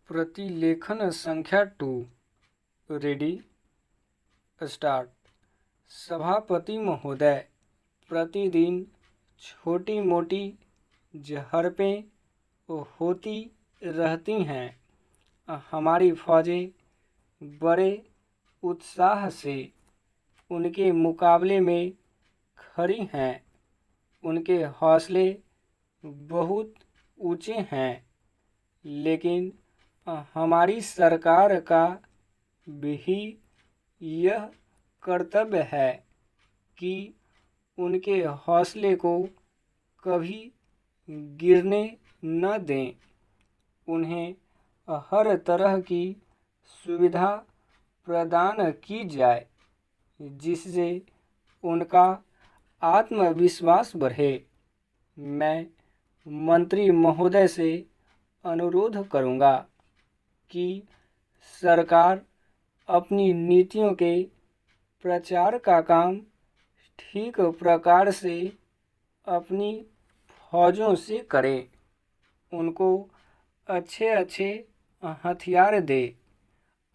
प्रतिलेखन संख्या 2। Ready start. सभापति महोदय, प्रतिदिन छोटी मोटी झड़पें होती रहती हैं। हमारी फौजें बड़े उत्साह से उनके मुकाबले में खड़ी हैं। उनके हौसले बहुत ऊंचे हैं, लेकिन हमारी सरकार का भी यह कर्तव्य है कि उनके हौसले को कभी गिरने न दें। उन्हें हर तरह की सुविधा प्रदान की जाए जिससे उनका आत्मविश्वास बढ़े। मैं मंत्री महोदय से अनुरोध करूंगा कि सरकार अपनी नीतियों के प्रचार का काम ठीक प्रकार से अपनी फौजों से करे। उनको अच्छे अच्छे हथियार दे।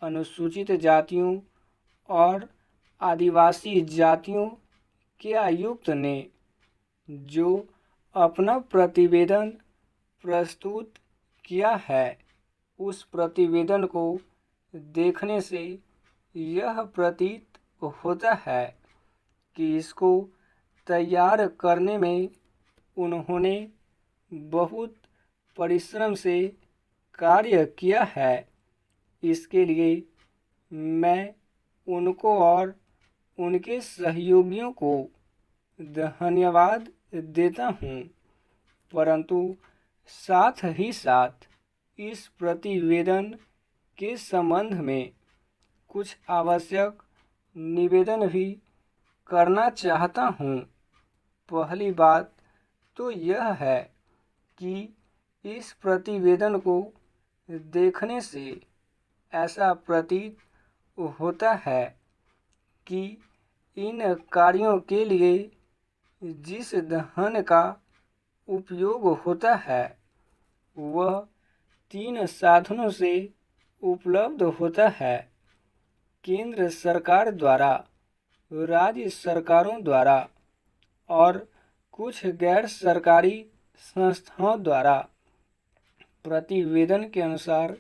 अनुसूचित जातियों और आदिवासी जातियों के आयुक्त ने जो अपना प्रतिवेदन प्रस्तुत किया है, उस प्रतिवेदन को देखने से यह प्रतीत होता है कि इसको तैयार करने में उन्होंने बहुत परिश्रम से कार्य किया है। इसके लिए मैं उनको और उनके सहयोगियों को धन्यवाद देता हूँ, परंतु साथ ही साथ इस प्रतिवेदन के संबंध में कुछ आवश्यक निवेदन भी करना चाहता हूँ। पहली बात तो यह है कि इस प्रतिवेदन को देखने से ऐसा प्रतीत होता है कि इन कार्यों के लिए जिस धन का उपयोग होता है वह 3 साधनों से उपलब्ध होता है: केंद्र सरकार द्वारा, राज्य सरकारों द्वारा और कुछ गैर सरकारी संस्थाओं द्वारा। प्रतिवेदन के अनुसार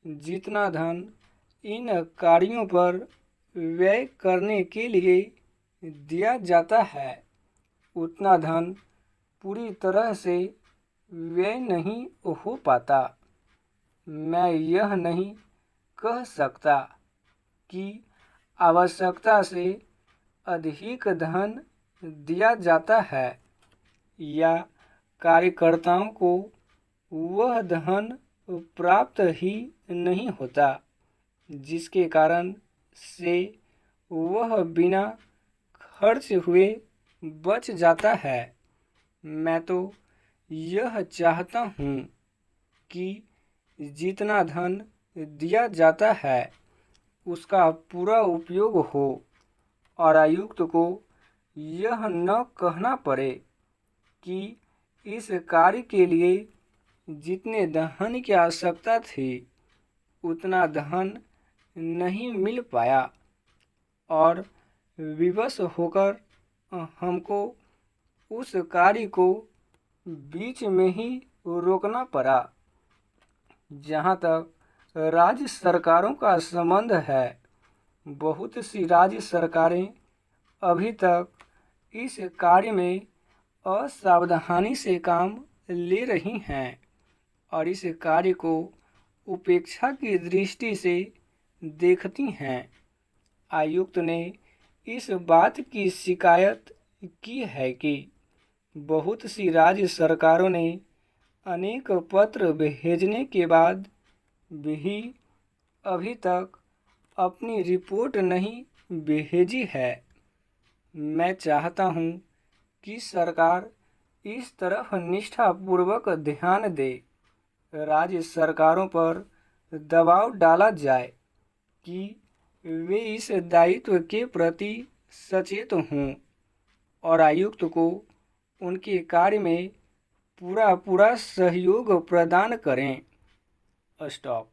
जितना धन इन कार्यों पर व्यय करने के लिए दिया जाता है, उतना धन पूरी तरह से व्यय नहीं हो पाता। मैं यह नहीं कह सकता कि आवश्यकता से अधिक धन दिया जाता है या कार्यकर्ताओं को वह धन प्राप्त ही नहीं होता, जिसके कारण से वह बिना खर्च हुए बच जाता है। मैं तो यह चाहता हूँ कि जितना धन दिया जाता है उसका पूरा उपयोग हो और आयुक्त को यह न कहना पड़े कि इस कार्य के लिए जितने धन की आवश्यकता थी उतना धन नहीं मिल पाया और विवश होकर हमको उस कार्य को बीच में ही रोकना पड़ा। जहाँ तक राज्य सरकारों का संबंध है, बहुत सी राज्य सरकारें अभी तक इस कार्य में असावधानी से काम ले रही हैं और इस कार्य को उपेक्षा की दृष्टि से देखती हैं। आयुक्त ने इस बात की शिकायत की है कि बहुत सी राज्य सरकारों ने अनेक पत्र भेजने के बाद भी अभी तक अपनी रिपोर्ट नहीं भेजी है। मैं चाहता हूँ कि सरकार इस तरफ निष्ठापूर्वक ध्यान दे। राज्य सरकारों पर दबाव डाला जाए कि वे इस दायित्व के प्रति सचेत हों और आयुक्त को उनके कार्य में पूरा सहयोग प्रदान करें। स्टॉप।